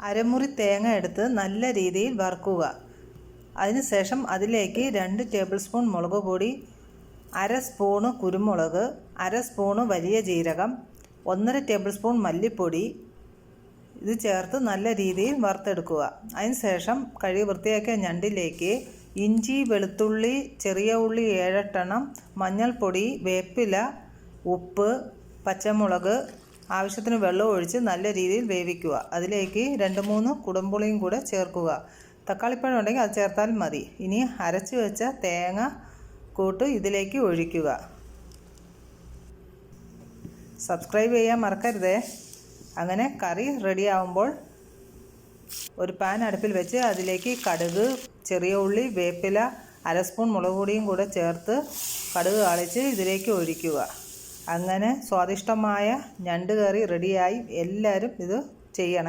അരമുറി തേങ്ങ എടുത്ത് നല്ല രീതിയിൽ വറുക്കുക. അതിനുശേഷം അതിലേക്ക് 2 ടേബിൾ സ്പൂൺ മുളക് പൊടി, 1/2 സ്പൂണ് കുരുമുളക്, 1/2 സ്പൂണ് വലിയ ജീരകം, 1/2 ടേബിൾ സ്പൂൺ മല്ലിപ്പൊടി ഇത് ചേർത്ത് നല്ല രീതിയിൽ വറുത്തെടുക്കുക. അതിനുശേഷം കഴുകി വൃത്തിയാക്കിയ ഞണ്ടിലേക്ക് ഇഞ്ചി, വെളുത്തുള്ളി, ചെറിയ ഉള്ളി 7-8 എണ്ണം, മഞ്ഞൾപ്പൊടി, വേപ്പില, ഉപ്പ്, പച്ചമുളക്, ആവശ്യത്തിന് വെള്ളം ഒഴിച്ച് നല്ല രീതിയിൽ വേവിക്കുക. അതിലേക്ക് 2-3 കുടംപുളിയും കൂടെ ചേർക്കുക. തക്കാളിപ്പഴം ഉണ്ടെങ്കിൽ അത് ചേർത്താൽ മതി. ഇനി അരച്ച് വെച്ച തേങ്ങ കൂട്ട് ഇതിലേക്ക് ഒഴിക്കുക. സബ്സ്ക്രൈബ് ചെയ്യാൻ മറക്കരുതേ. അങ്ങനെ കറി റെഡിയാവുമ്പോൾ ഒരു പാൻ അടുപ്പിൽ വെച്ച് അതിലേക്ക് കടുക്, ചെറിയ ഉള്ളി, വേപ്പില, 1/2 സ്പൂൺ മുളക് പൊടിയും കൂടെ ചേർത്ത് കടുക് താളിച്ച് ഇതിലേക്ക് ഒഴിക്കുക. അങ്ങനെ സ്വാദിഷ്ടമായ ഞണ്ട് കറി റെഡിയായി. എല്ലാവരും ഇത് ചെയ്യണം.